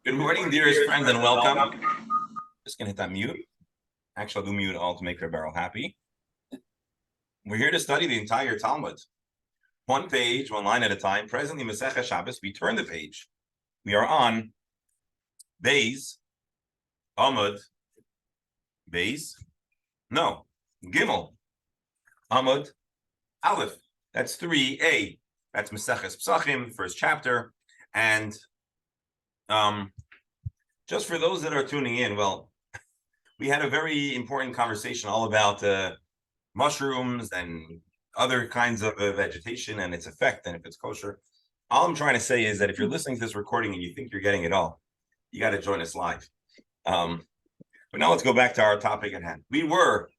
Good morning, dearest friends, and welcome. Just gonna hit that mute. Actually, I'll do mute all to make our barrel happy. We're here to study the entire Talmud. One page, one line at a time. Presently, Masechah Shabbos, we turn the page. We are on Beis, Amud, Beis, no, Gimel, Amud, Aleph. That's 3a. That's Maseches Pesachim, first chapter. And just for those that are tuning in, well, we had a very important conversation all about mushrooms and other kinds of vegetation and its effect and if it's kosher. All I'm trying to say is that if you're listening to this recording and you think you're getting it all, you got to join us live. But now let's go back to our topic at hand. We were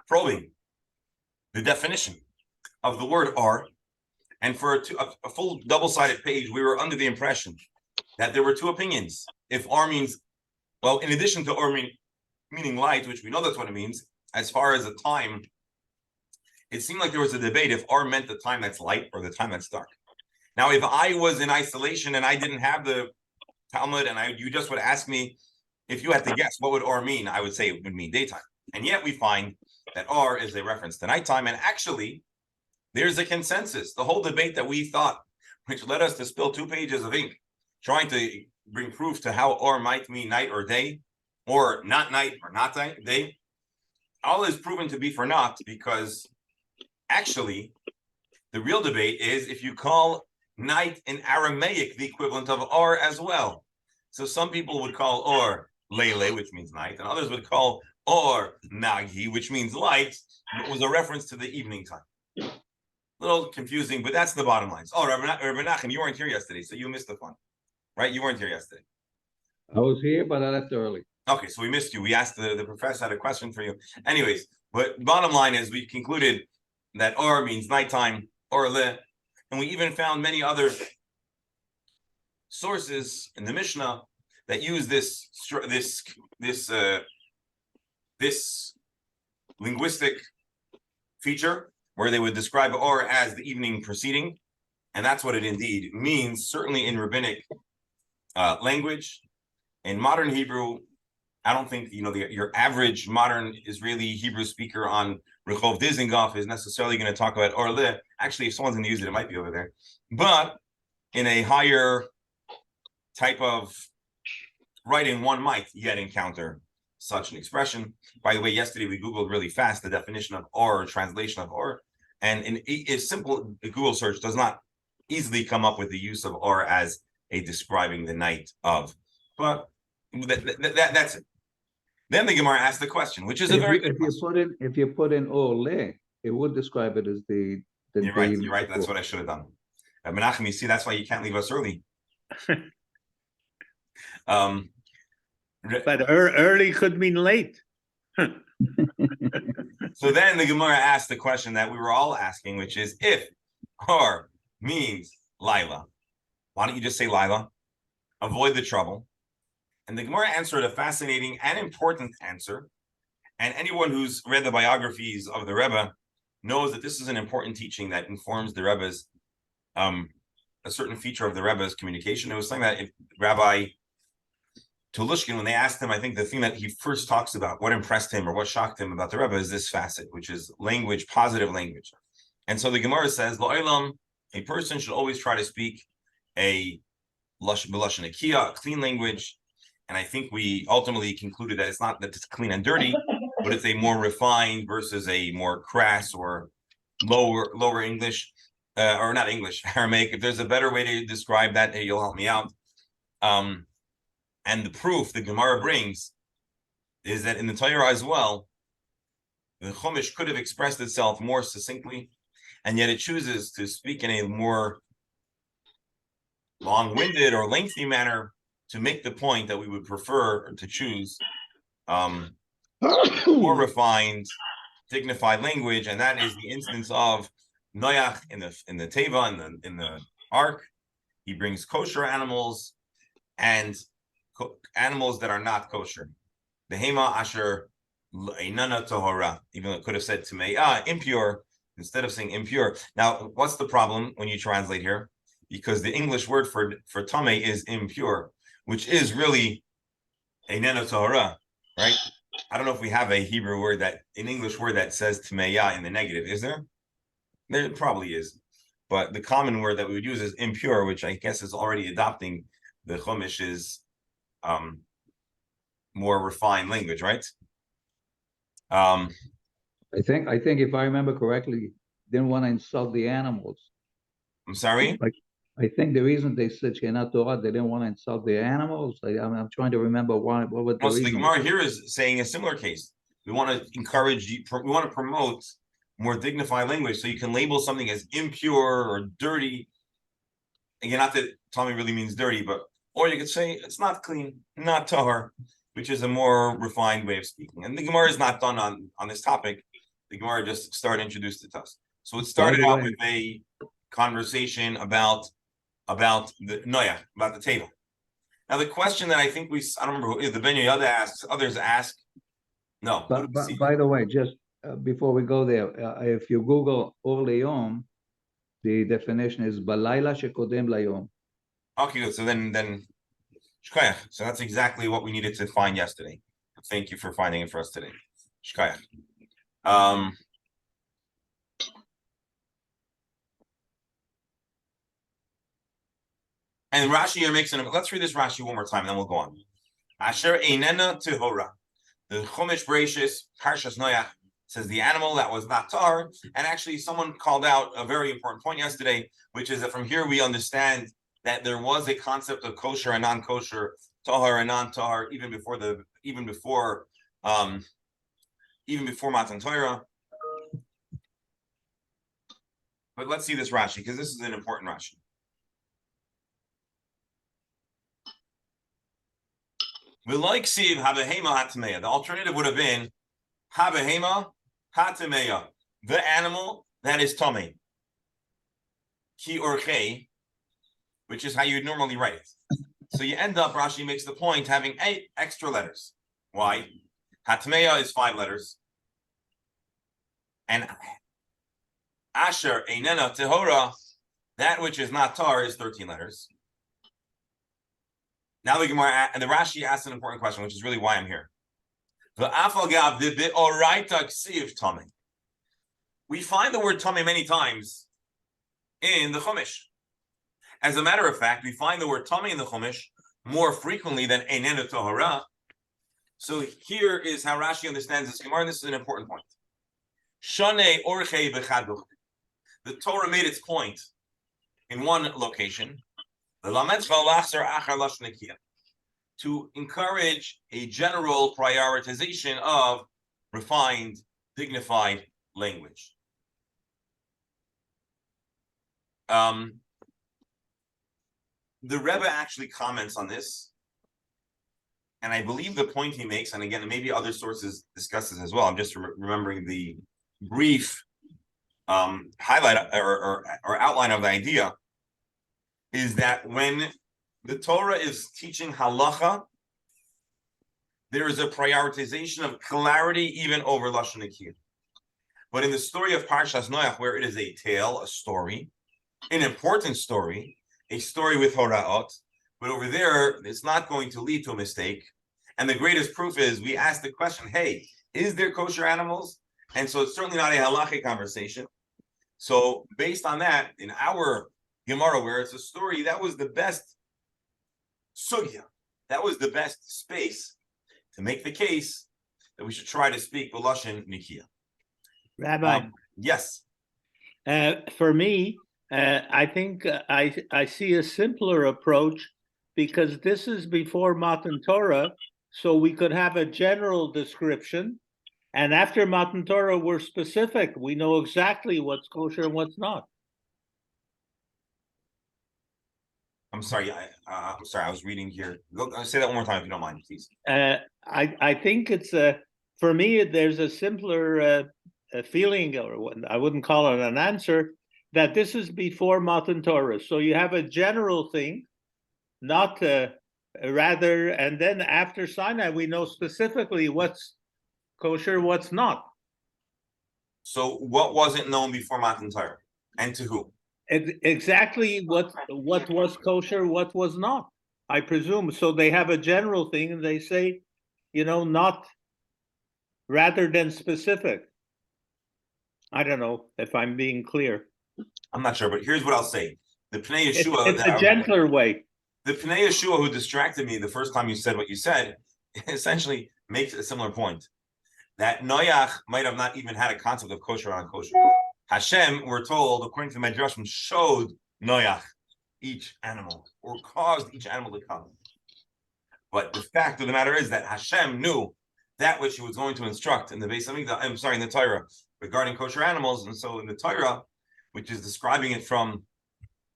probing the definition of the word "ar," and for a full double-sided page, we were under the impression that there were two opinions. If "ar" means, well, in addition to "ar" meaning light, which we know that's what it means, as far as the time, it seemed like there was a debate if "ar" meant the time that's light or the time that's dark. Now, if I was in isolation and I didn't have the Talmud and you just would ask me, if you had to guess, what would "ar" mean? I would say it would mean daytime. And yet we find that "ar" is a reference to nighttime. And actually, there's a consensus. The whole debate that we thought, which led us to spill 2 pages of ink, trying to bring proof to how "ar" might mean night or day, or not night or not day, all is proven to be for naught, because actually, the real debate is if you call night in Aramaic the equivalent of "ar" as well. So some people would call "ar" Leile, which means night, and others would call "ar" Nagi, which means light. It was a reference to the evening time. A little confusing, but that's the bottom line. Oh, Rabbi Nachum, you weren't here yesterday, so you missed the fun, right? You weren't here yesterday. I was here, but I left early. Okay, so we missed you. We asked the professor had a question for you. Anyways, but bottom line is we concluded that "ar" means nighttime, or le, and we even found many other sources in the Mishnah that use this linguistic feature where they would describe "ar" as the evening preceding, and that's what it indeed means. Certainly in rabbinic language, in modern Hebrew, I don't think your average modern Israeli Hebrew speaker on Rehov Dizengoff is necessarily going to talk about "ar le." Actually, if someone's going to use it, it might be over there. But in a higher type of writing, one might yet encounter such an expression. By the way, yesterday we Googled really fast the definition of "ar" or translation of "ar," and a simple Google search does not easily come up with the use of "ar" as a describing the night of. But that's it. Then the Gemara asks the question, which is a very good question. If you put in "ole," it would describe it as the You're right. That's what I should have done. Menachem, you see, that's why you can't leave us early. But early could mean late. So then the Gemara asked the question that we were all asking, which is, if "ar" means Lila, why don't you just say Lila? Avoid the trouble. And the Gemara answered a fascinating and important answer. And anyone who's read the biographies of the Rebbe knows that this is an important teaching that informs the Rebbe's, a certain feature of the Rebbe's communication. It was something that if Rabbi Tulushkin, when they asked him, I think the thing that he first talks about, what impressed him or what shocked him about the Rebbe is this facet, which is language, positive language. And so the Gemara says, Lo'olam, a person should always try to speak a b'lashon hakiyah, a clean language. And I think we ultimately concluded that it's not that it's clean and dirty, but it's a more refined versus a more crass or lower English, or not English, Aramaic. If there's a better way to describe that, hey, you'll help me out. And the proof the Gemara brings is that in the Torah as well, the Chumash could have expressed itself more succinctly, and yet it chooses to speak in a more long-winded or lengthy manner to make the point that we would prefer to choose more refined, dignified language, and that is the instance of Noach in the Teva, in the ark. He brings kosher animals and animals that are not kosher. Behema asher einana tahora, even though it could have said tamei, impure, instead of saying impure. Now, what's the problem when you translate here? Because the English word for tamei is impure. which is really a neno Torah, right? I don't know if we have a Hebrew word an English word that says Tmeya in the negative. Is there? There probably is. But the common word that we would use is impure, which I guess is already adopting the Chumish's more refined language, right? I think if I remember correctly, didn't want to insult the animals. I'm sorry? Like, I think the reason they said Shekhinah Torah, they didn't want to insult the animals. I'm trying to remember why. What was the Also, the reason? Gemara here is saying a similar case. We want to encourage you, we want to promote more dignified language, so you can label something as impure or dirty. Again, not that Tommy really means dirty, but or you could say it's not clean, not tahar, which is a more refined way of speaking. And the Gemara is not done on this topic. The Gemara just started introduced it to us. So it started out with a conversation about the noya, about the table. Now the question that I think I don't remember who the Ben Yoda asks, others ask. No. But by the way, just before we go there, if you Google Or Le'Yom, the definition is Balayla shekodem layom. Okay, good. So then Shkayach. So that's exactly what we needed to find yesterday. Thank you for finding it for us today. Shkayach. And Rashi here makes let's read this Rashi one more time, and then we'll go on. Asher einena tehora. The Chumash Bereshis, Parshas Noach, says the animal that was not tar. And actually, someone called out a very important point yesterday, which is that from here we understand that there was a concept of kosher and non-kosher, tahar and non-tahar, even before Matan Torah. But let's see this Rashi, because this is an important Rashi. We like Siv Habehema Hatmeya. The alternative would have been Habehema Hatmeya, the animal that is tummy. Ki orchei, which is how you would normally write it. So you end up, Rashi makes the point, having 8 extra letters. Why? Hatmeya is 5 letters. And Asher Einena Tehora, that which is not tar, is 13 letters. Now the Gemara and the Rashi asks an important question, which is really why I'm here. We find the word tummy many times in the Chumash. As a matter of fact, we find the word tummy in the Chumash more frequently than einenu tohara. So here is how Rashi understands this Gemara, and this is an important point. Shane orchei v'chaduch. The Torah made its point in one location, to encourage a general prioritization of refined, dignified language. The Rebbe actually comments on this, and I believe the point he makes, and again, maybe other sources discuss this as well. I'm just remembering the brief highlight or outline of the idea, is that when the Torah is teaching halacha, there is a prioritization of clarity even over lashon nekiyah. But in the story of Parshas Noach, where it is a tale, a story, an important story, a story with horaot, but over there, it's not going to lead to a mistake. And the greatest proof is we ask the question, hey, is there kosher animals? And so it's certainly not a halachic conversation. So based on that, in our Gemara, where it's a story, that was the best sugya, that was the best space to make the case that we should try to speak b'lashon nikiyah. Rabbi, yes. For me, I think I see a simpler approach, because this is before Matan Torah, so we could have a general description, and after Matan Torah, we're specific. We know exactly what's kosher and what's not. I'm sorry. I'm sorry. I was reading here. Say that one more time, if you don't mind, please. I think it's for me, there's a simpler feeling, or I wouldn't call it an answer, that this is before Matan Torah. So you have a general thing, not rather, and then after Sinai, we know specifically what's kosher, what's not. So what wasn't known before Matan Torah, and to who? Exactly what was kosher, what was not. I presume. So they have a general thing and they say, not rather than specific. I don't know if I'm being clear. I'm not sure, but here's what I'll say. The Pnei It's Yeshua, a gentler way. the Pnei Yeshua who distracted me the first time you said what you said, essentially makes a similar point. That Noach might have not even had a concept of kosher or unkosher. Hashem, we're told, according to the Midrashim, showed Noach each animal or caused each animal to come. But the fact of the matter is that Hashem knew that which he was going to instruct in the Beis Hamikdash, I'm sorry, in the Torah regarding kosher animals. And so in the Torah, which is describing it from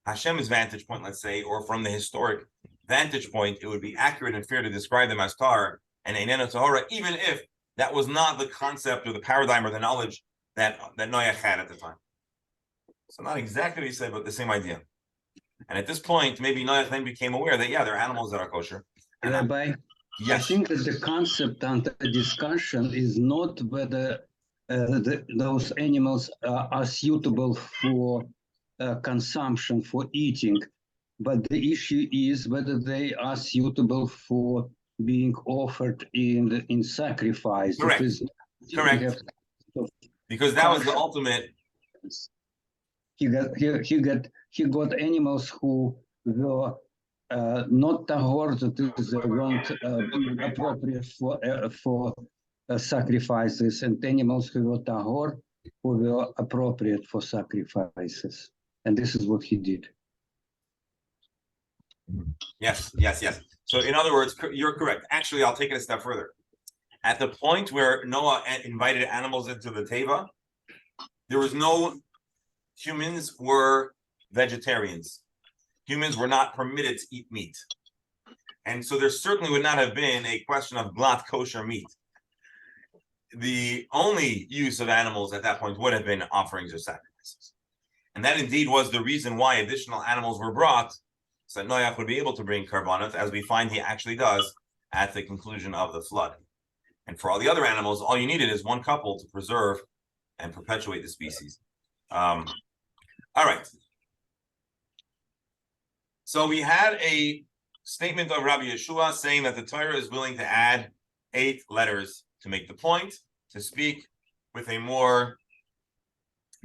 Hashem's vantage point, let's say, or from the historic vantage point, it would be accurate and fair to describe them as tar and einena tahora, even if that was not the concept or the paradigm or the knowledge that Noach had at the time. So not exactly what he said, but the same idea. And at this point, maybe Noach then became aware that, yeah, there are animals that are kosher. Rabbi, Yes. I think that the concept under discussion is not whether those animals are suitable for consumption, for eating, but the issue is whether they are suitable for being offered in sacrifice. Correct. Correct. Because that was the ultimate. He got animals who were not tahor, that is, weren't appropriate for sacrifices, and animals who were tahor, who were appropriate for sacrifices. And this is what he did. Yes. So in other words, you're correct. Actually, I'll take it a step further. At the point where Noah invited animals into the teva, there was no humans were vegetarians. Humans were not permitted to eat meat. And so there certainly would not have been a question of glatt kosher meat. The only use of animals at that point would have been offerings or sacrifices. And that indeed was the reason why additional animals were brought, so that Noach would be able to bring karbanos, as we find he actually does at the conclusion of the flood. And for all the other animals, all you needed is one couple to preserve and perpetuate the species. All right. So we had a statement of Rabbi Yeshua saying that the Torah is willing to add 8 letters to make the point, to speak with a more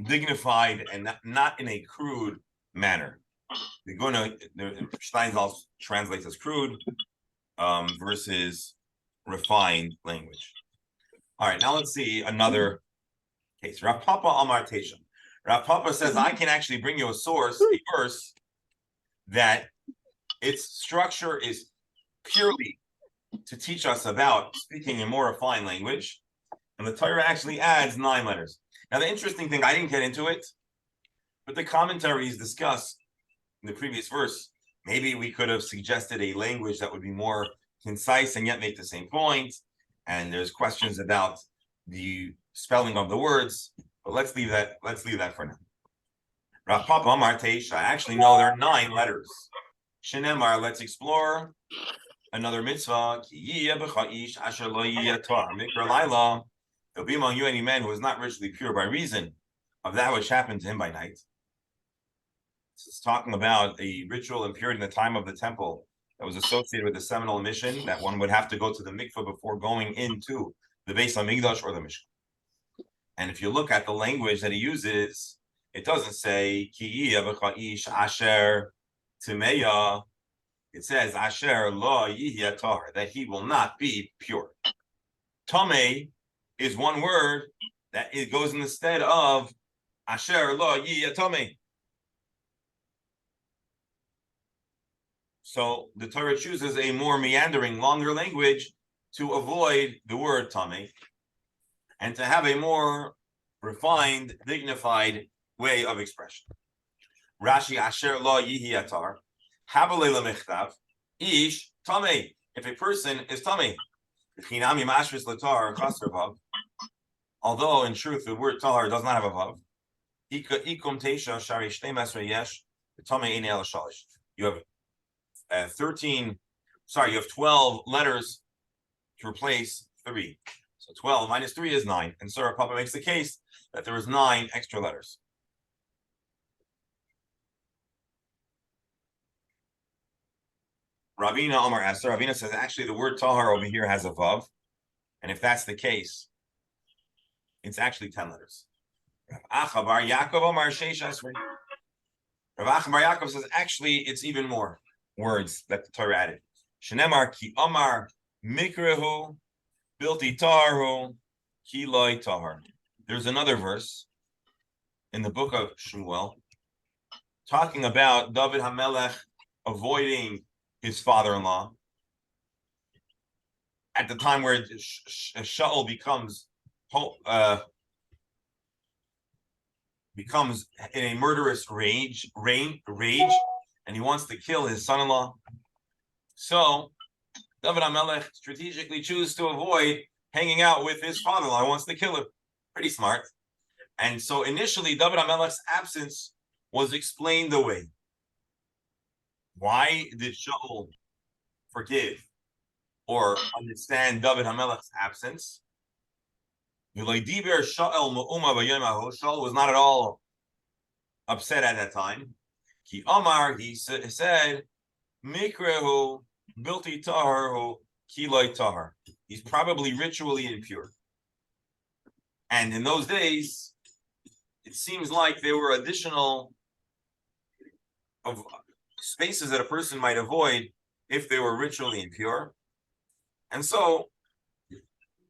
dignified and not in a crude manner. The Steinsaltz translates as crude versus refined language. All right, now let's see another case. Rav Papa Amar Tesha. Rav Papa says, I can actually bring you a source, a verse, that its structure is purely to teach us about speaking in more refined language. And the Torah actually adds 9 letters. Now, the interesting thing, I didn't get into it, but the commentaries discuss in the previous verse, maybe we could have suggested a language that would be more concise and yet make the same point. And there's questions about the spelling of the words, but let's leave that for now. Rav Papa Amar Teisha. Actually, no, there are 9 letters. Shenemar, let's explore another mitzvah. There'll be among you any man who is not ritually pure by reason of that which happened to him by night. This is talking about a ritual impurity in the time of the temple that was associated with the seminal mission, that one would have to go to the mikveh before going into the Beis Hamikdash or the Mishkan. And if you look at the language that he uses, it doesn't say ki yeh asher timeya. It says asher lo yihya tahor, that he will not be pure. Tameh is one word that it goes in the stead of asher lo yihya tameh. So the Torah chooses a more meandering, longer language to avoid the word tameh and to have a more refined, dignified way of expression. Rashi asher lo yihya tahor. Habalei lemichtav ish tameh. If a person is tameh, chinami mashris latar chaser vav. Although in truth the word tahor does not have a vav. Ikum teisha shari shtei mesra yesh tameh einei el shalish. You have 12 letters to replace 3. So 12 minus 3 is 9. And so Rav Papa makes the case that there is 9 extra letters. Ravina Omar Esther. Ravina says actually the word tahar over here has a vav, and if that's the case, it's actually 10 letters. Rav Acha bar Yaakov Omar Sheish Esrei. Rav Acha bar Yaakov says actually it's even more words that the Torah added. Shenemar ki Omar Mikrehu Bilti Taharu Ki Loi Tahar. There's another verse in the book of Shmuel talking about David HaMelech avoiding his father-in-law at the time where Shaul becomes in a murderous rage, and he wants to kill his son-in-law. So David HaMelech strategically chooses to avoid hanging out with his father-in-law. He wants to kill him. Pretty smart. And so initially, David HaMelech's absence was explained away. Why did Shaul forgive or understand David HaMelech's absence? Shaul was not at all upset at that time. Ki Omar, he said, Mikrehu Bilti Taharu Ki Loi Tahar. He's probably ritually impure. And in those days, it seems like there were additional of spaces that a person might avoid if they were ritually impure. And so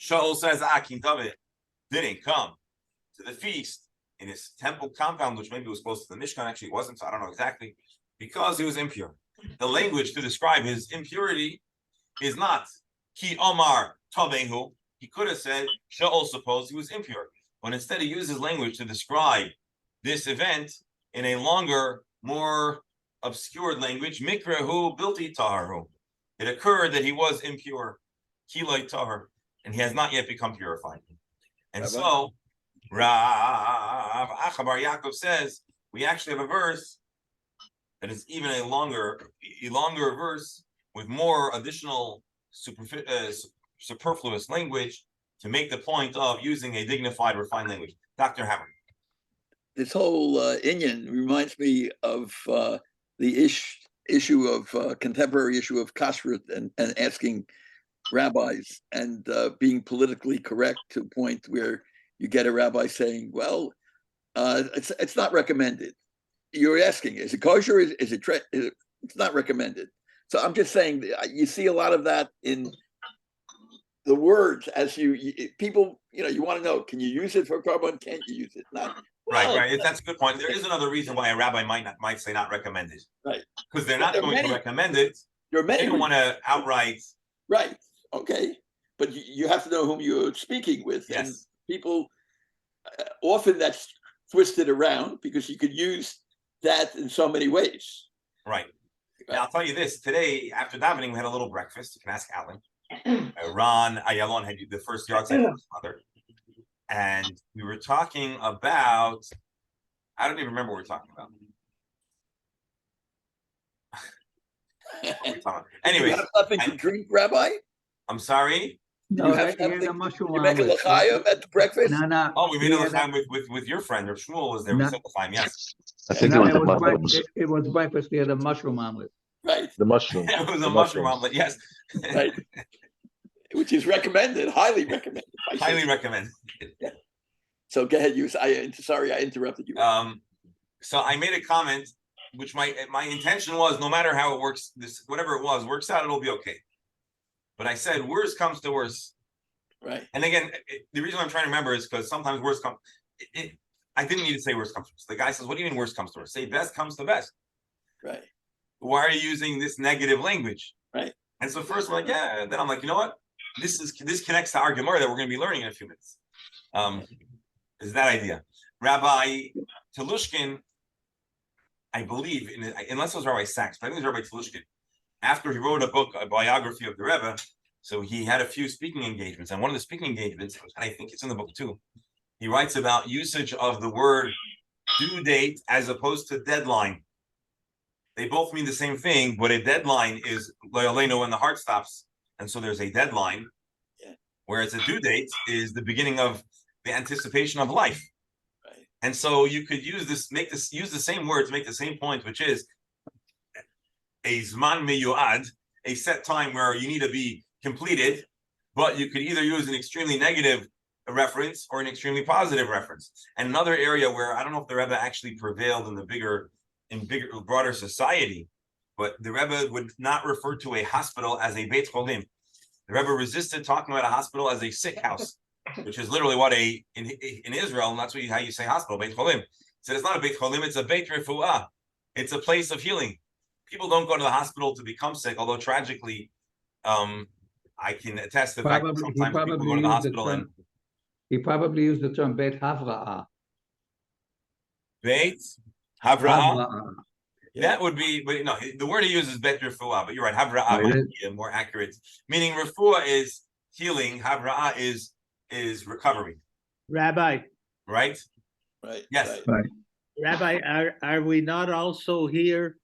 Shaul says, King David didn't come to the feast in his temple compound, which maybe was close to the Mishkan. Actually, it wasn't, so I don't know exactly, because he was impure. The language to describe his impurity is not Ki Omar Tabehu. He could have said Shaul supposed he was impure, but instead he uses language to describe this event in a longer, more obscured language. Mikrehu Bilti Taharu. It occurred that he was impure, Ki Loi Tahar, and he has not yet become purified. And so Rav Acha bar Yaakov says we actually have a verse that is even a longer verse with more additional superfluous language to make the point of using a dignified, refined language. Dr. Hammer. This whole inyan reminds me of the issue of contemporary issue of kashrut and asking rabbis and being politically correct to a point where you get a rabbi saying, well, it's not recommended. You're asking, is it kosher? Is it it's not recommended. So I'm just saying, you see a lot of that in the words as people, you want to know, can you use it for carbon? Can't you use it? Not. Right. That's a good point. There is another reason why a rabbi might say not recommended. Right. Because they're not going to recommend it. They don't want to outright. Right. Okay. But you have to know whom you're speaking with. Yes. And people, often that's twisted around because you could use that in so many ways. Right. Now, I'll tell you this. Today, after davening, we had a little breakfast. You can ask Alan. Ron Ayalon had the first yard site for his mother. And we were talking about, I don't even remember what we were talking about. Anyway. You have something to drink, Rabbi? I'm sorry? No, You have a mushroom you make a omelet. l'chaim at the breakfast? No. Oh, we made a l'chaim with your friend. Or Shmuel was there. We said l'chaim, yes. I think No, it was the mushrooms. it was breakfast. We had a mushroom omelet. Right. The mushrooms. It was the a mushroom mushrooms. omelet, yes. Right. Which is recommended, highly recommended. Highly recommended. So go ahead, sorry I interrupted you. So I made a comment, which my intention was, no matter how it works, whatever it works out, it'll be okay. But I said, worst comes to worst. Right. And again, the reason I'm trying to remember is because sometimes worst comes. I didn't need to say worst comes to worst. The guy says, "What do you mean worst comes to worst? Say best comes to best." Right. Why are you using this negative language? Right. And so first I'm like, yeah. Then I'm like, you know what? This connects to our Gemara that we're going to be learning in a few minutes. Is that idea? Rabbi Telushkin, I believe, unless it was Rabbi Sachs, but I think it was Rabbi Telushkin. After he wrote a biography of the Rebbe, so he had a few speaking engagements, and one of the speaking engagements, and I think it's in the book too, he writes about usage of the word due date as opposed to deadline. They both mean the same thing, but a deadline is Loyaleno when the heart stops, and so there's a deadline, whereas a due date is the beginning of the anticipation of life. Right. And so you could use the same word to make the same point, which is a zman miyuad, a set time where you need to be completed, but you could either use an extremely negative reference or an extremely positive reference. And another area where I don't know if the Rebbe actually prevailed in broader society, but the Rebbe would not refer to a hospital as a Beit Cholim. The Rebbe resisted talking about a hospital as a sick house, which is literally what in Israel, and that's how you say hospital, Beit Cholim. He said it's not a Beit Cholim, it's a Beit Refuah. It's a place of healing. People don't go to the hospital to become sick, although tragically, I can attest to the fact that sometimes people go to the hospital he probably used the term Beit Havra'ah. Beit Havra'ah. Havra'ah. That would be, but no, the word he uses is Bet Refuah, but you're right. Havra'ah might be more accurate. Meaning Refuah is healing, Havra'ah is recovery. Rabbi. Right? Right. Yes. Right. Rabbi, are we not also here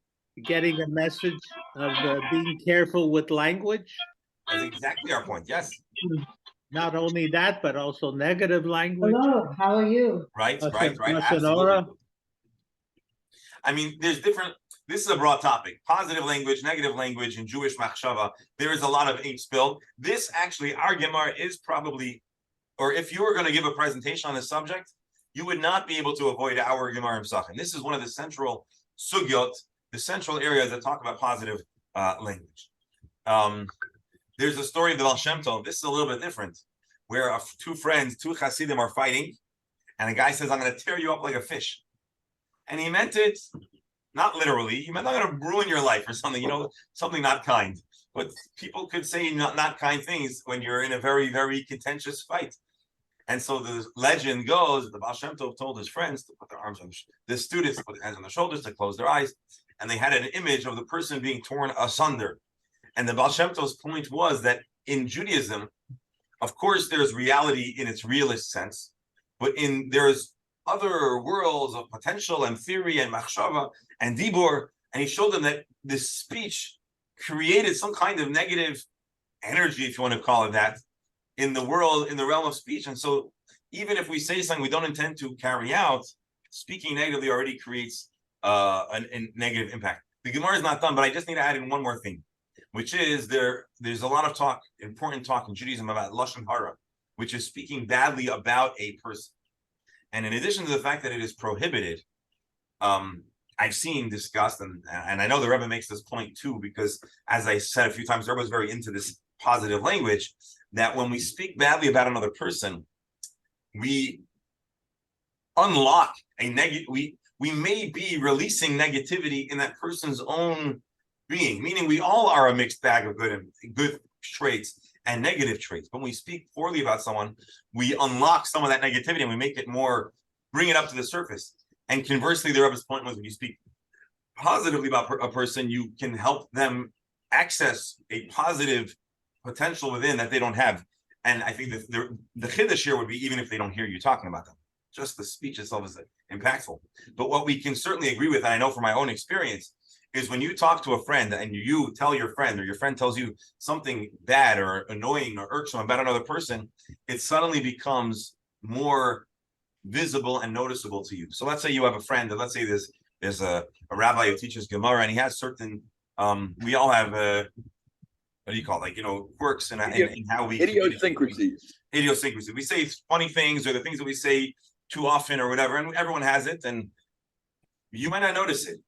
getting a message of being careful with language? That's exactly our point. Yes. Not only that, but also negative language. Hello, how are you? Right. Lashon Absolutely. hara. I mean, there's different. This is a broad topic. Positive language, negative language, in Jewish machshava. There is a lot of ink spilled. This actually, our Gemara is probably, or if you were going to give a presentation on this subject, you would not be able to avoid our Gemara in Pesachim. This is one of the central sugyot, the central areas that talk about positive language. There's a story of the Baal Shem Tov. This is a little bit different, where two friends, two Hasidim, are fighting, and a guy says, "I'm going to tear you up like a fish," and he meant it not literally. He meant, "I'm going to ruin your life" or something. Something not kind. But people could say not kind things when you're in a very, very contentious fight. And so the legend goes, the Baal Shem Tov told his friends to put their arms on the students to put their hands on their shoulders, to close their eyes, and they had an image of the person being torn asunder. And the Baal Shem Tov's point was that in Judaism, of course, there's reality in its realist sense, but there's other worlds of potential and theory and machshava and dibur, and he showed them that this speech created some kind of negative energy, if you want to call it that, in the world, in the realm of speech. And so even if we say something we don't intend to carry out, speaking negatively already creates a negative impact. The Gemara is not done, but I just need to add in one more thing, which is there's a lot of talk, important talk in Judaism about lashon hara, which is speaking badly about a person. And in addition to the fact that it is prohibited, I've seen discussed, and I know the Rebbe makes this point too, because as I said a few times, the Rebbe was very into this positive language, that when we speak badly about another person, we unlock a negative, we may be releasing negativity in that person's own being, meaning we all are a mixed bag of good traits and negative traits. But when we speak poorly about someone, we unlock some of that negativity and we make it more, bring it up to the surface. And conversely, the Rebbe's point was, when you speak positively about a person, you can help them access a positive potential within that they don't have. And I think that the chiddush here would be, even if they don't hear you talking about them, just the speech itself is impactful. But what we can certainly agree with, and I know from my own experience, is when you talk to a friend and you tell your friend, or your friend tells you something bad or annoying or irksome about another person, it suddenly becomes more visible and noticeable to you. So let's say you have a friend, and let's say there's a rabbi who teaches Gemara, and he has certain, we all have what do you call it? Quirks in how we Idiosyncrasies. Idiosyncrasies. We say funny things, or the things that we say too often or whatever, and everyone has it, and you might not notice it.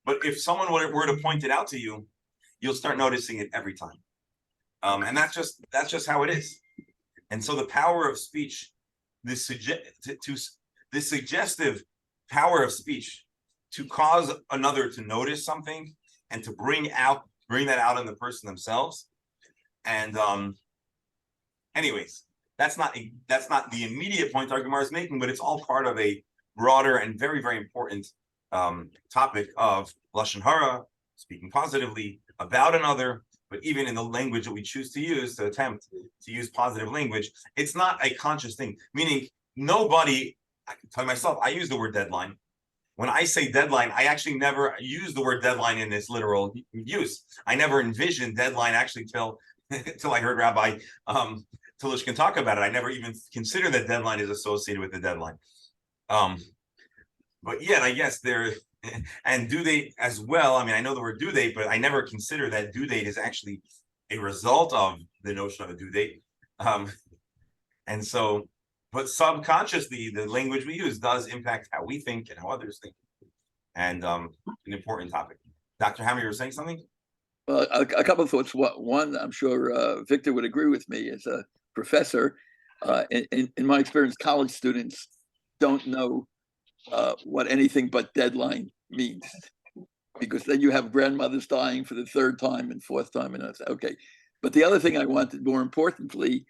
But if someone were to point it out to you, you'll start noticing it every time. And that's just how it is. And so the power of speech, the suggestive power of speech to cause another to notice something and to bring that out in the person themselves. And anyways, that's not the immediate point our Gemara is making, but it's all part of a broader and very, very important topic of lashon hara, speaking positively about another, but even in the language that we choose to use, to attempt to use positive language, it's not a conscious thing. Meaning, nobody, I can tell myself, I use the word deadline. When I say deadline, I actually never use the word deadline in this literal use. I never envisioned deadline actually till I heard Rabbi Tolushkin talk about it. I never even considered that deadline is associated with the deadline. But yet, I guess And due date as well. I mean, I know the word due date, but I never consider that due date is actually a result of the notion of a due date. And so, but subconsciously, the language we use does impact how we think and how others think. And an important topic. Dr. Hammer, you were saying something? Well, a couple of thoughts. One, I'm sure Victor would agree with me as a professor. In my experience, college students don't know what anything but deadline means, because then you have grandmothers dying for the third time and fourth time, and that's okay. But the other thing I wanted, more importantly,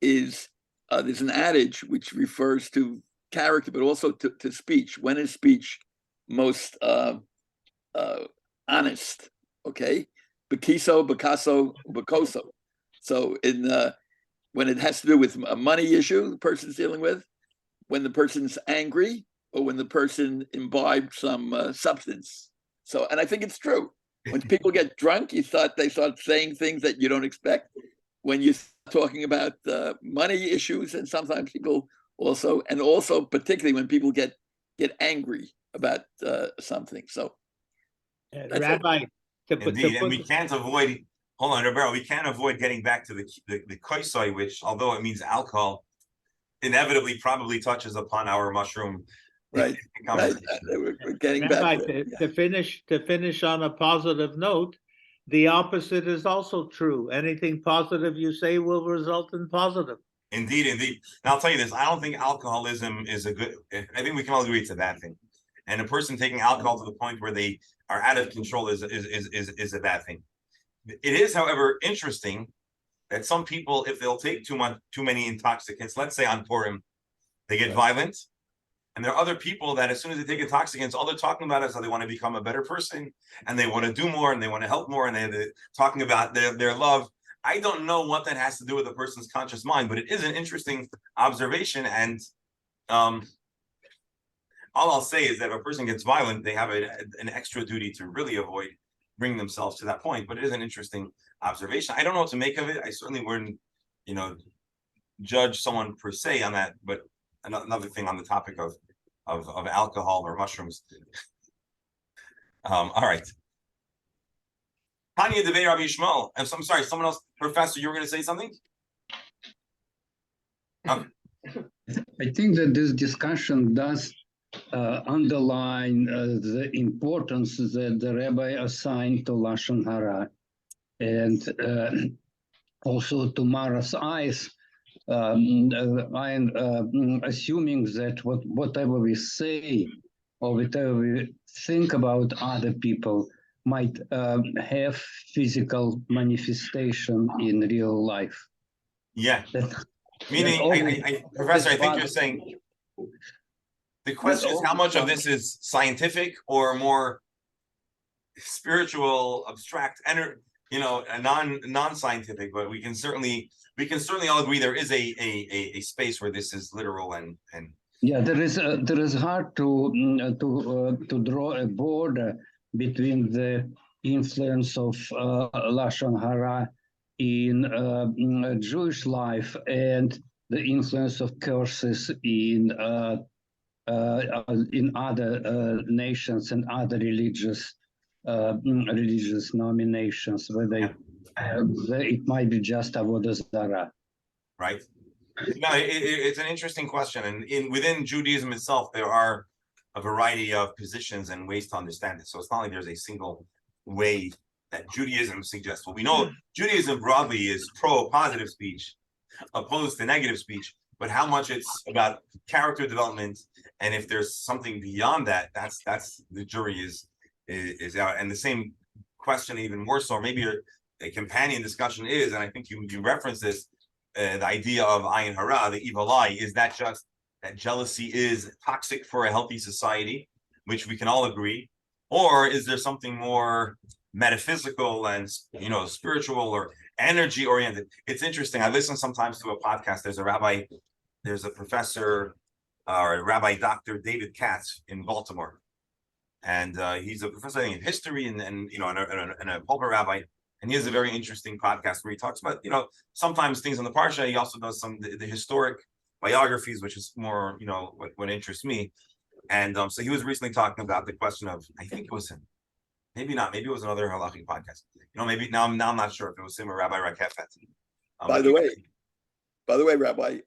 is there's an adage which refers to character, but also to speech. When is speech most honest? Okay, Bekiso, Picasso, Bacoso. So when it has to do with a money issue the person's dealing with, when the person's angry, or when the person imbibed some substance. So, and I think it's true. When people get drunk, they start saying things that you don't expect. When you start talking about money issues, and sometimes people also, and also particularly when people get angry about something. So, Rabbi, Indeed, and we can't avoid. Hold on, Roberto. We can't avoid getting back to the koisoi, which, although it means alcohol, inevitably probably touches upon our mushroom. Right. We're getting Rabbi, back to finish on a positive note, the opposite is also true. Anything positive you say will result in positive. Indeed. And I'll tell you this: I don't think alcoholism is a good. I think we can all agree it's a bad thing. And a person taking alcohol to the point where they are out of control is a bad thing. It is, however, interesting that some people, if they'll take too many intoxicants, let's say on Purim, they get violent. And there are other people that as soon as they take intoxicants, all they're talking about is how they want to become a better person, and they want to do more, and they want to help more, and they're talking about their love. I don't know what that has to do with a person's conscious mind, but it is an interesting observation. And all I'll say is that if a person gets violent, they have an extra duty to really avoid bringing themselves to that point. But it is an interesting observation. I don't know what to make of it. I certainly wouldn't, judge someone per se on that. But another thing on the topic of alcohol or mushrooms. All right. Tanya Debei Rabbi Yishmael. I'm sorry, someone else, Professor, you were going to say something? I think that this discussion does underline the importance that the rabbi assigned to Lashon Hara, and also to Mara's eyes. I'm assuming that whatever we say or whatever we think about other people might have physical manifestation in real life. Yeah. Meaning, Professor, I think you're saying the question is how much of this is scientific or more spiritual, abstract, non-scientific, but we can certainly all agree there is a space where this is literal and yeah, there is hard to draw a border between the influence of Lashon Hara in Jewish life and the influence of curses in other nations and other religious nominations, where it might be just avodah zarah. Right. No, it's an interesting question, and within Judaism itself, there are a variety of positions and ways to understand it. So it's not like there's a single way that Judaism suggests. Well, we know Judaism broadly is pro-positive speech, opposed to negative speech, but how much it's about character development, and if there's something beyond that, that's the jury is out. And the same question, even more so, maybe a companion discussion is, and I think you referenced this, the idea of ayin hara, the evil eye, is that just that jealousy is toxic for a healthy society, which we can all agree, or is there something more metaphysical and spiritual or energy oriented? It's interesting. I listen sometimes to a podcast. There's a professor or Rabbi Dr. David Katz in Baltimore, and he's a professor in history and a pulpit rabbi. And he has a very interesting podcast where he talks about, sometimes things on the Parsha. He also does the historic biographies, which is more, what interests me. And so he was recently talking about the question of, I think it was him, maybe not, maybe it was another halachic podcast. Maybe now I'm not sure if it was him or Rabbi Rakefet. By the way, Rabbi,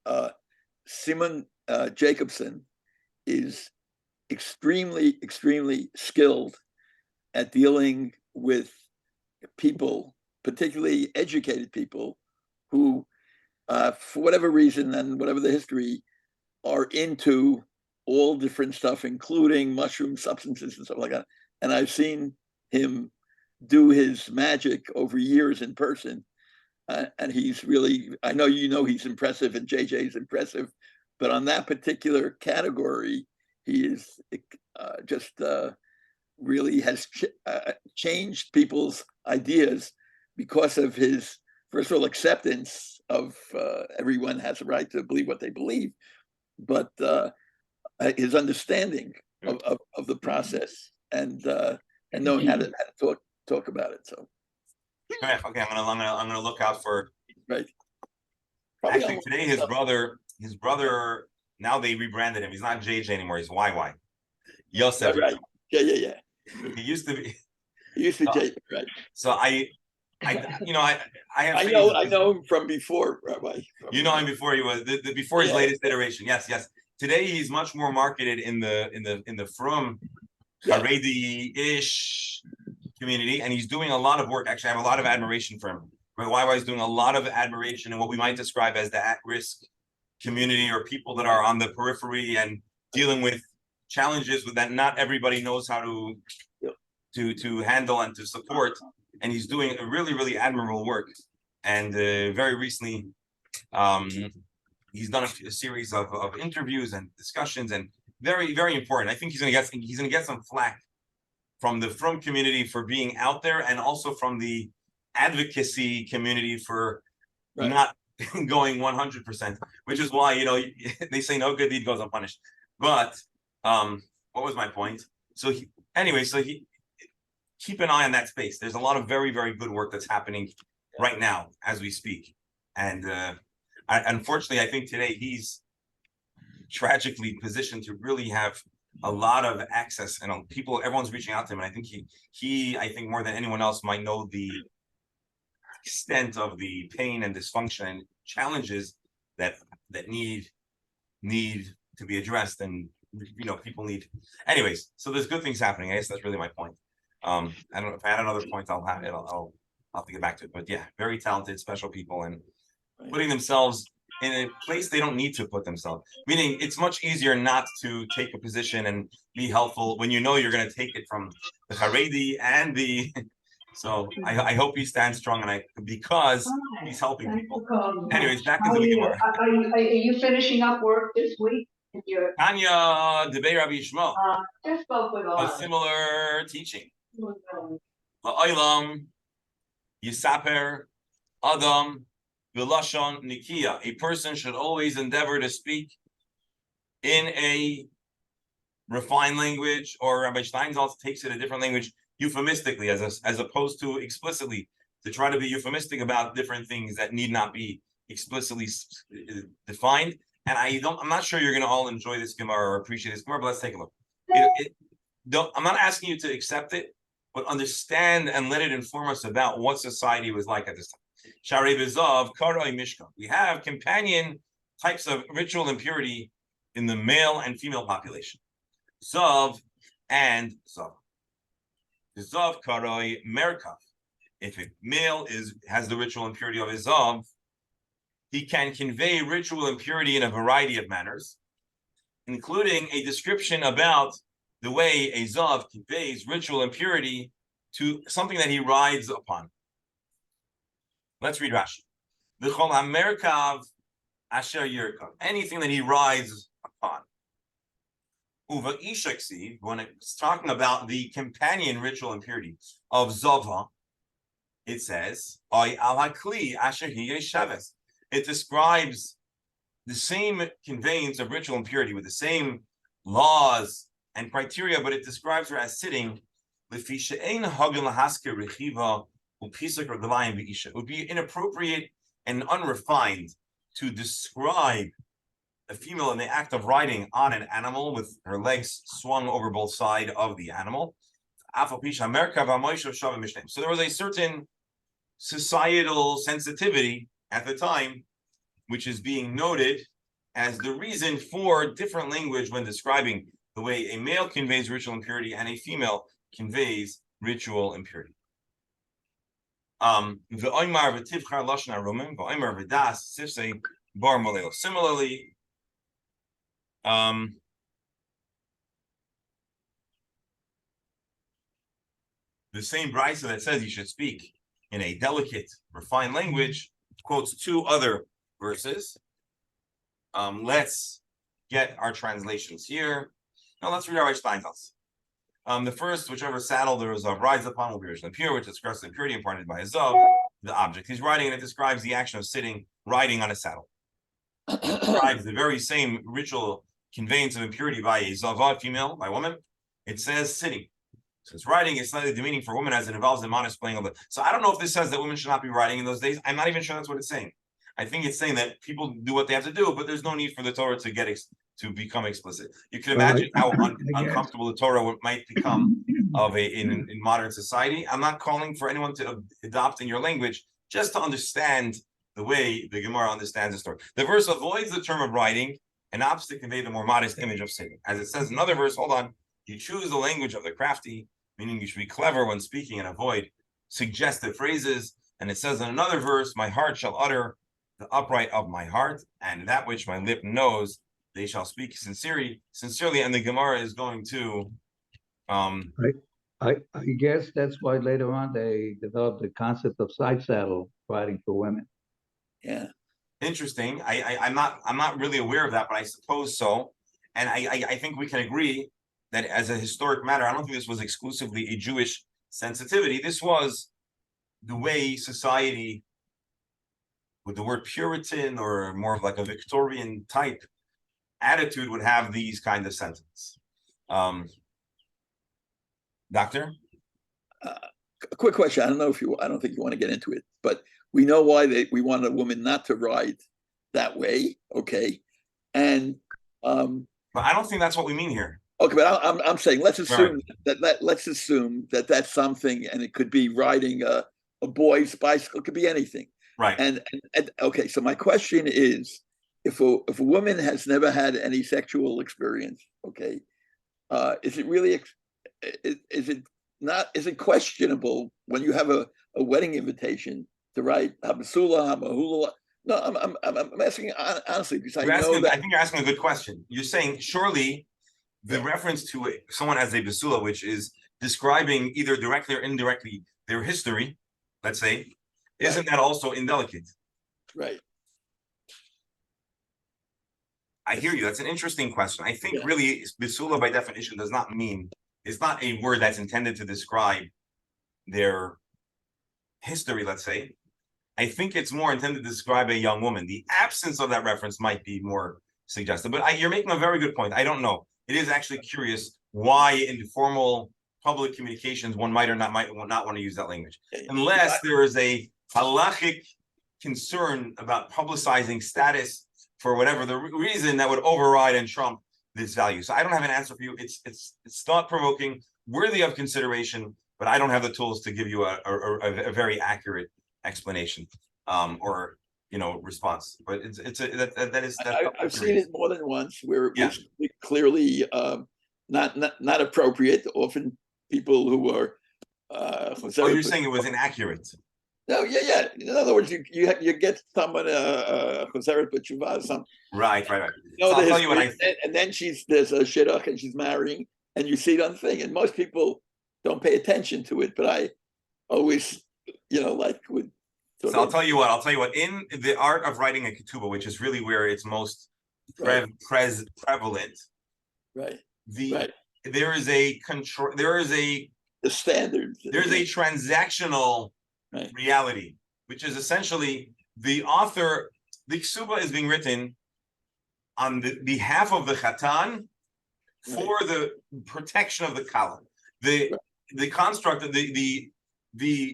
Simon Jacobson is extremely, extremely skilled at dealing with people, particularly educated people, who, for whatever reason and whatever the history, are into all different stuff, including mushroom substances and stuff like that. And I've seen him do his magic over years in person. And he's really, I know he's impressive and JJ's impressive, but on that particular category, he is just really has changed people's ideas because of his, first of all, acceptance of everyone has a right to believe what they believe, but his understanding of the process and knowing how to talk about it. So. Okay, I'm gonna look out for. Right. Actually, today his brother. Now they rebranded him. He's not JJ anymore. He's YY. Yosef. Right. Yeah. He used to be. He used to be JJ, right? So I have. I know him from before, Rabbi. You know him before he was before his latest iteration. Yes. Today he's much more marketed in the Frum Haredi-ish community, and he's doing a lot of work. Actually, I have a lot of admiration for him. YY is doing a lot of admiration in what we might describe as the at-risk community, or people that are on the periphery and dealing with challenges that not everybody knows how to handle and to support. And he's doing a really, really admirable work. And very recently, he's done a series of interviews and discussions, and very, very important. I think he's gonna get some flack from the Frum community for being out there, and also from the advocacy community for not going 100%, which is why, they say no good deed goes unpunished. But what was my point? So he keep an eye on that space. There's a lot of very, very good work that's happening right now as we speak. And unfortunately, I think today he's tragically positioned to really have a lot of access, and everyone's reaching out to him. And I think he I think more than anyone else might know the extent of the pain and dysfunction and challenges that need to be addressed, and people need. Anyways, so there's good things happening. I guess that's really my point. I don't know if I had another point. I'll have it. I'll have to get back to it. But yeah, very talented, special people, and putting themselves in a place they don't need to put themselves. Meaning, it's much easier not to take a position and be helpful when you're going to take it from the Haredi and the. So I hope he stands strong, because he's helping people. Anyways, back into the Gemara. Are you finishing up work this week? Tanya Debei Rabbi Yishmael. Just spoke with A similar teaching. La'olam Yisaper Adam V'lashon Nikia. A person should always endeavor to speak in a refined language, or Rabbi Steinsaltz takes it a different language, euphemistically, as opposed to explicitly, to try to be euphemistic about different things that need not be explicitly defined. And I'm not sure you're going to all enjoy this Gemara or appreciate this Gemara, but let's take a look. I'm not asking you to accept it, but understand and let it inform us about what society was like at this time. Sharei B'Zav, Karoi Mishkan. We have companion types of ritual impurity in the male and female population. Zav and Zav. Zav Karoi Merkav. If a male has the ritual impurity of his Zav, he can convey ritual impurity in a variety of manners, including a description about the way a Zav conveys ritual impurity to something that he rides upon. Let's read Rashi. V'chol hamerkav asher yirkav. Anything that he rides upon. Uva ishaksi, when it's talking about the companion ritual impurity of Zava, it says, Oy al hakli asher hi yeshaves. It describes the same conveyance of ritual impurity with the same laws and criteria, but it describes her as sitting. It would be inappropriate and unrefined to describe a female in the act of riding on an animal with her legs swung over both sides of the animal. So there was a certain societal sensitivity at the time, which is being noted as the reason for different language when describing the way a male conveys ritual impurity and a female conveys ritual impurity. Similarly, the same brisa that says you should speak in a delicate, refined language quotes two other verses. Let's get our translations here. Now let's read our Steinsaltz. The first, whichever saddle there is rides upon will be ritual impure, which expresses the impurity imparted by a zav, the object he's riding, and it describes the action of sitting, riding on a saddle. It describes the very same ritual conveyance of impurity by a zava, female, by woman. It says sitting. Since riding is slightly demeaning for women as it involves the modest playing of the. So I don't know if this says that women should not be riding in those days. I'm not even sure that's what it's saying. I think it's saying that people do what they have to do, but there's no need for the Torah to become explicit. You can imagine how uncomfortable the Torah might become in modern society. I'm not calling for anyone to adopt in your language, just to understand the way the Gemara understands the story. The verse avoids the term of riding and opts to convey the more modest image of sitting. As it says in another verse, hold on, you choose the language of the crafty, meaning you should be clever when speaking and avoid suggestive phrases. And it says in another verse, my heart shall utter the upright of my heart, and that which my lip knows, they shall speak sincerely. And the Gemara is going to I guess that's why later on they developed the concept of side saddle riding for women. Yeah. Interesting. I'm not really aware of that, but I suppose so. And I think we can agree that as a historic matter, I don't think this was exclusively a Jewish sensitivity. This was the way society, with the word Puritan or more of like a Victorian type attitude, would have these kind of sentiments. Doctor? A quick question. I don't think you want to get into it, but we know why we want a woman not to ride that way. Okay. And but I don't think that's what we mean here. Okay, but I'm saying let's assume let's assume that that's something, and it could be riding a boy's bicycle, it could be anything. Right. And okay, so my question is, if a woman has never had any sexual experience, okay, is it really is it questionable when you have a wedding invitation to write Habasula, Hamahula? No, I'm asking honestly because I think you're asking a good question. You're saying surely the reference to someone as a basula, which is describing either directly or indirectly their history, let's say, isn't that also indelicate? Right. I hear you. That's an interesting question. I think really basula by definition does not mean, it's not a word that's intended to describe their history, let's say. I think it's more intended to describe a young woman. The absence of that reference might be more suggestive, but you're making a very good point. I don't know. It is actually curious why in formal public communications one might not want to use that language, unless there is a halachic concern about publicizing status for whatever the reason that would override and trump this value. So I don't have an answer for you. It's thought-provoking, worthy of consideration, but I don't have the tools to give you a very accurate explanation or response. But I've seen it more than once where it was clearly not appropriate. Often people who are you're saying it was inaccurate. No, yeah. In other words, you get someone Choseret B'Tshuva, some right. So I'll tell you what I think. And then there's a shidduch and she's marrying, and you see it on the thing, and most people don't pay attention to it, but I always, would. So I'll tell you what. In the art of writing a ketubah, which is really where it's most prevalent, right? There is a control. There is the standard. There's a transactional reality, which is essentially the author. The ketubah is being written on the behalf of the chatan for the protection of the kala. The construct of the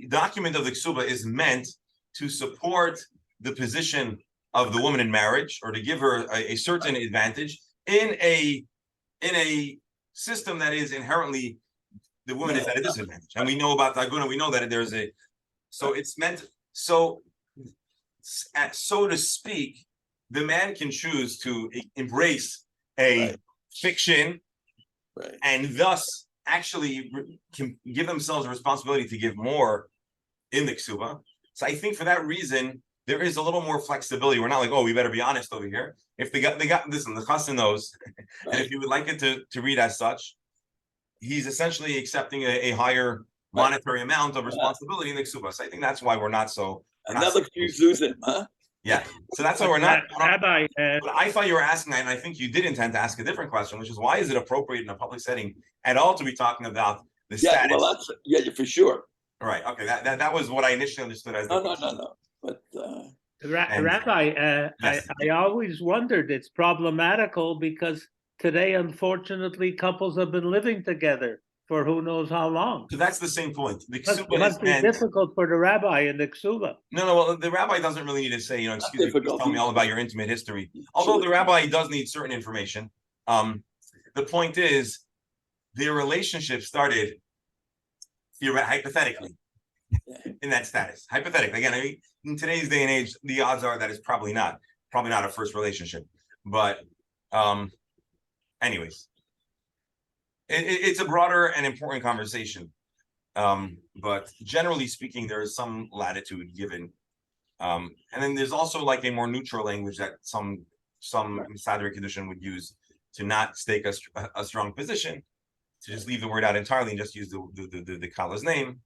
document of the ketubah is meant to support the position of the woman in marriage, or to give her a certain advantage in a system that is inherently the woman is at a disadvantage. And we know about the aguna, we know that there's a, so it's meant, so to speak, the man can choose to embrace a fiction, and thus actually can give themselves a responsibility to give more in the ksuba. So I think for that reason, there is a little more flexibility. We're not like, oh, we better be honest over here. If they got listen, the chassan knows, and if you would like it to read as such, he's essentially accepting a higher monetary amount of responsibility in the ksuba. So I think that's why we're not so. Another few Zuzim, huh? Yeah. So that's why we're not. Rabbi, but I thought you were asking, and I think you did intend to ask a different question, which is why is it appropriate in a public setting at all to be talking about the status? Well, that's for sure. Right. Okay. That was what I initially understood as. No. But Rabbi, yes. I always wondered, it's problematical because today, unfortunately, couples have been living together for who knows how long. So that's the same point. The It must be difficult for the rabbi in the ksuba. No. Well, the rabbi doesn't really need to say, excuse me, please tell me all about your intimate history. Although the rabbi does need certain information. The point is, their relationship started hypothetically in that status. Hypothetically, again, I mean, in today's day and age, the odds are that it's probably not a first relationship. But anyways, it's a broader and important conversation. But generally speaking, there is some latitude given. And then there's also like a more neutral language that some Sadri Kedushin would use to not stake a strong position, to just leave the word out entirely and just use the Kala's name.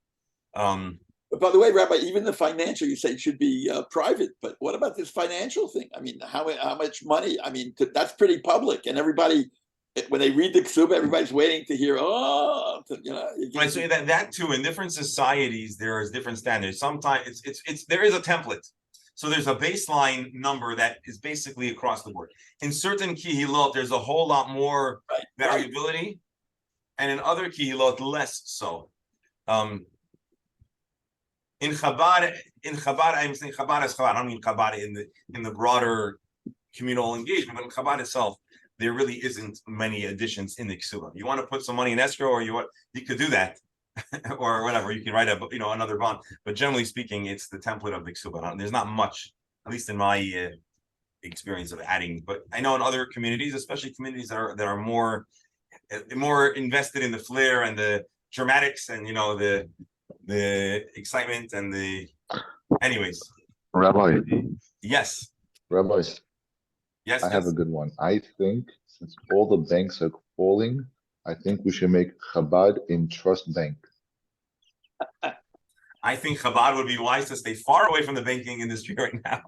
But by the way, Rabbi, even the financial, you say, should be private. But what about this financial thing? I mean, how much money? I mean, that's pretty public, and everybody, when they read the ksuba, everybody's waiting to hear. I say that too. In different societies, there is different standards. Sometimes it's there is a template. So there's a baseline number that is basically across the board. In certain kihilot, there's a whole lot more variability, and in other kihilot, less so. In Chabad, I'm saying Chabad as Chabad. I don't mean Chabad in the broader communal engagement, but in Chabad itself, there really isn't many additions in the ksuba. You want to put some money in escrow, or you could do that, or whatever. You can write another bond. But generally speaking, it's the template of the ksuba. There's not much, at least in my experience of adding. But I know in other communities, especially communities that are more invested in the flair and the dramatics and the excitement and anyways. Rabbi. Yes. Rabbis. Yes. I have a good one. I think since all the banks are falling, I think we should make Chabad in Trust Bank. I think Chabad would be wise to stay far away from the banking industry right now.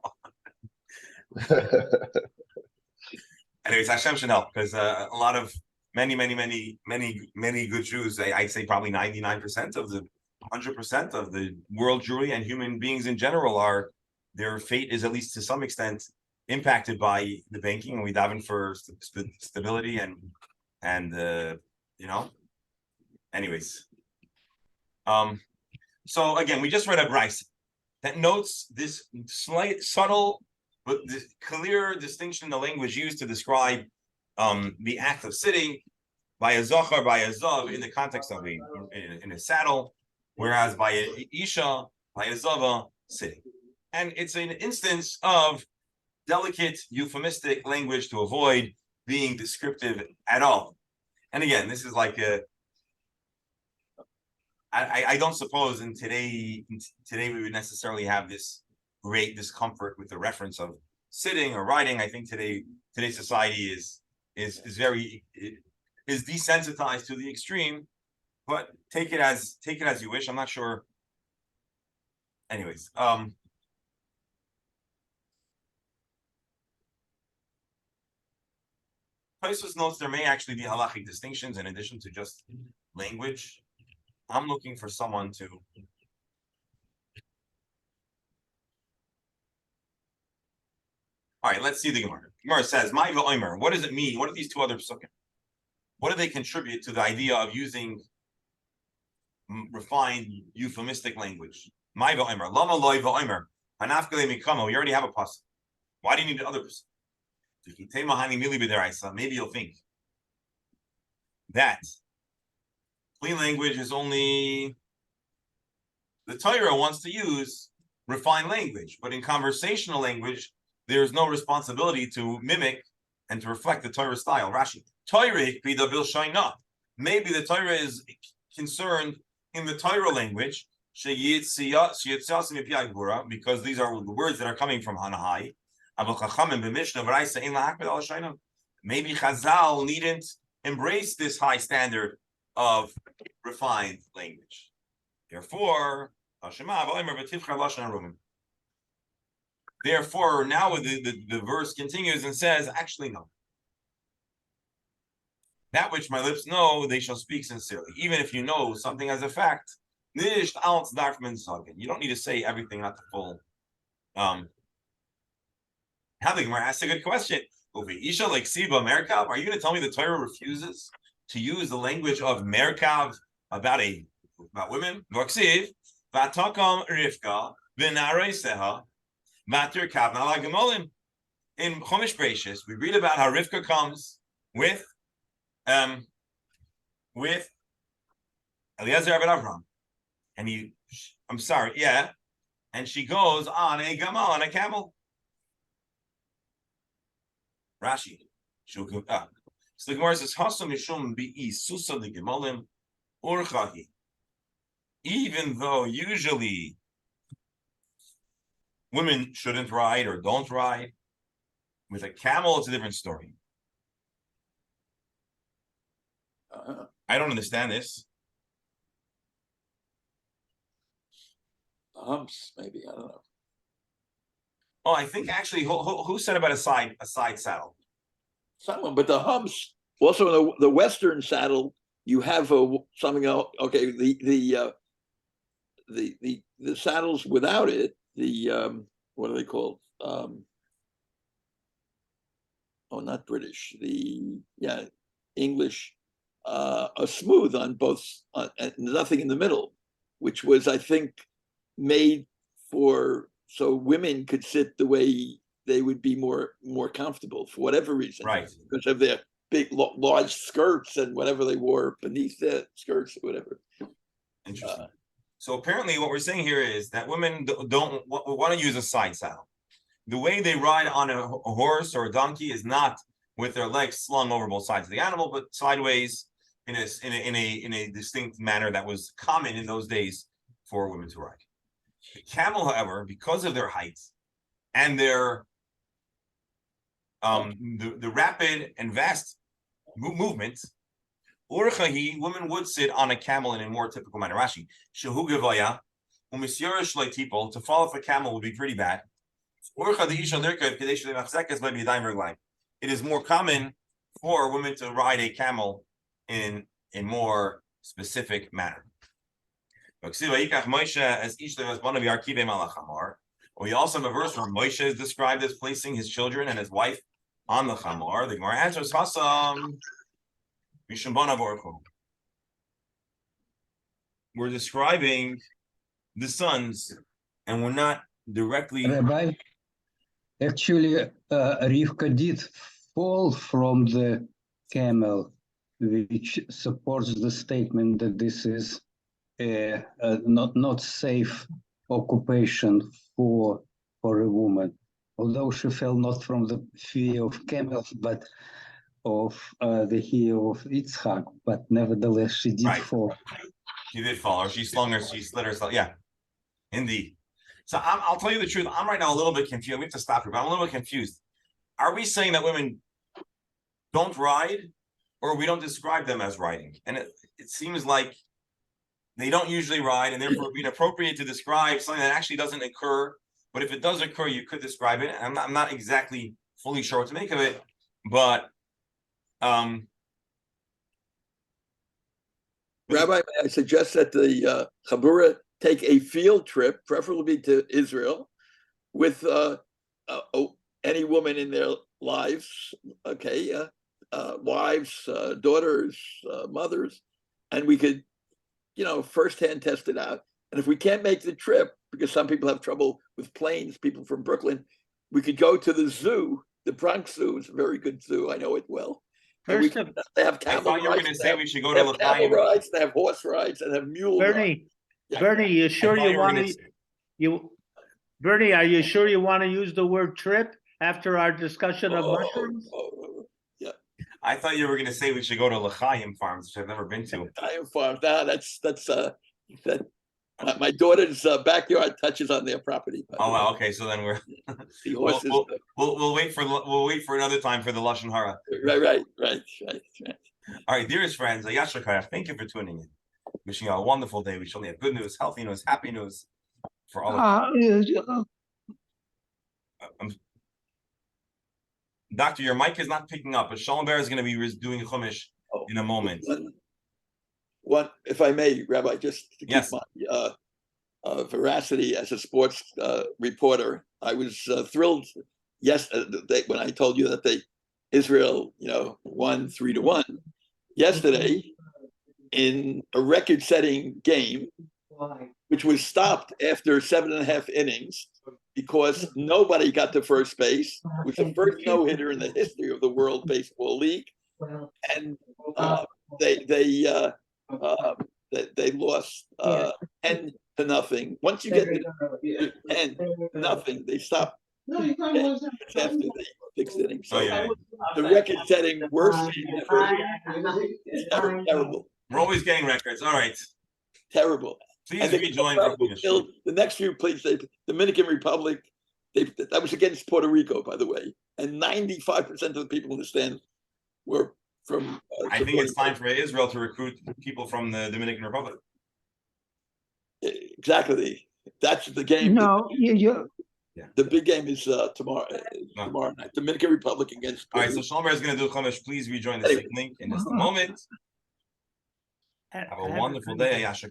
Anyways, Hashem should help, because a lot of many good Jews, I'd say probably 99% of the 100% of the world Jewry and human beings in general their fate is at least to some extent impacted by the banking, and we daven for stability and anyways. So again, we just read a brayso that notes this slight, subtle, but this clear distinction in the language used to describe the act of sitting by a zochar, by a zav, in the context of in a saddle, whereas by a isha, by a zava, sitting. And it's an instance of delicate, euphemistic language to avoid being descriptive at all. And again, this is like I don't suppose today we would necessarily have this great discomfort with the reference of sitting or riding. I think today's society is desensitized to the extreme, but take it as you wish. I'm not sure. Anyways, Tosfos notes there may actually be halachic distinctions in addition to just language. I'm looking for someone to. All right, let's see the Gemara. Gemara says, "My v'omer." What does it mean? What are these two other psukim? What do they contribute to the idea of using refined euphemistic language? My v'omer, lama loy v'omer, hanafkele mikamo. We already have a pasuk. Why do you need the other person? Maybe you'll think that clean language is only the Torah wants to use refined language, but in conversational language, there is no responsibility to mimic and to reflect the Torah style. Rashi, maybe the Torah is concerned in the Torah language, because these are the words that are coming from Hanahai. Maybe Chazal needn't embrace this high standard of refined language. Therefore, now the verse continues and says, actually, no. That which my lips know, they shall speak sincerely. Even if you know something as a fact, you don't need to say everything, not the full. How the Gemara asks a good question. Are you going to tell me the Torah refuses to use the language of Merkav about women? Vatakam Rivka v'nareiseha matir kavna lagamolim. In Chumash Bereishis, we read about how Rivka comes with Eliezer ben Avram, and and she goes on a gamal, on a camel. Rashi, so the Gemara says, "Hasam mishum bi'i susa ligemolim urchahi." Even though usually women shouldn't ride or don't ride, with a camel, it's a different story. I don't understand this. Humps, maybe, I don't know. Oh, I think actually, who said about a side saddle? Someone, but the humps, also in the Western saddle, you have something else. Okay, the saddles without it, what are they called? Not British. English are smooth on both, and nothing in the middle, which was, I think, made so women could sit the way they would be more comfortable for whatever reason, right? Because of their big, large skirts and whatever they wore beneath their skirts or whatever. Interesting. So apparently, what we're saying here is that women don't want to use a side saddle. The way they ride on a horse or a donkey is not with their legs slung over both sides of the animal, but sideways in a distinct manner that was common in those days for women to ride. The camel, however, because of their height and their the rapid and vast movement, urchahi, women would sit on a camel in a more typical manner. Rashi, shehu gevaya, people to fall off a camel would be pretty bad. It is more common for women to ride a camel in a more specific manner. We also have a verse where Moshe is described as placing his children and his wife on the chamor. The Gemara answers, Hasam Mishambana Vorchu. We're describing the sons, and we're not directly. Rabbi, actually, Rivka did fall from the camel, which supports the statement that this is not safe occupation for a woman. Although she fell not from the fear of camels, but of the fear of Yitzchak, but nevertheless she did fall. She did fall, or she slid herself. Yeah, indeed. So I'll tell you the truth. I'm right now a little bit confused. We have to stop here, but I'm a little bit confused. Are we saying that women don't ride, or we don't describe them as riding? And it seems like they don't usually ride, and therefore it would be inappropriate to describe something that actually doesn't occur. But if it does occur, you could describe it. I'm not exactly fully sure what to make of it, but Rabbi, I suggest that the Chabura take a field trip, preferably to Israel, with any woman in their lives, wives, daughters, mothers, and we could, firsthand test it out. And if we can't make the trip, because some people have trouble with planes, people from Brooklyn, we could go to the zoo. The Bronx Zoo is a very good zoo. I know it well. And we First of, they have I camel thought you were rides, gonna they say have- we should go they to have camel L'chaim. rides, they have horse rides, and they have mule rides. Bernie, Yeah. Bernie, you I sure thought you you were want gonna to, Bernie, are you sure you want to use the word trip after our discussion of mushrooms? I thought you were gonna say we should go to L'chaim Farms, which I've never been to. Iron Farm. Nah, that's that. My daughter's backyard touches on their property. by the Oh, way. wow, okay, so then we're, The we'll, horses. we'll wait for another time for the Lashon Hara. Right. All right, dearest friends, Yashar Koyach, thank you for tuning in. Wishing you a wonderful day. We shall have good news, healthy news, happy news for all of you. Doctor, your mic is not picking up, but Shalom Bear is going to be doing Chumash in a moment. One, if I may, Rabbi, just to keep Yes. my veracity as a sports reporter, I was thrilled yesterday when I told you that Israel, won 3-1 yesterday in a record-setting game, which was stopped after 7.5 innings because nobody got to first base. It was the first no-hitter in the history of the World Baseball League, and they lost 10-0. Once you get to 10-0, they stop after the 6th inning. So Oh, yeah. the record-setting worst game ever. It's terrible. We're always getting records. All right. Terrible. Please rejoin for Chumash. The next few plays, Dominican Republic, that was against Puerto Rico, by the way, and 95% of the people in the stand were from. I think it's time for Israel to recruit people from the Dominican Republic. Exactly. That's the game. No, The big game is tomorrow. Tomorrow night, Dominican Republic against. All right, so Shalom Bear is going to do Chumash. Please rejoin the link in just a moment. Have a wonderful day, Yashar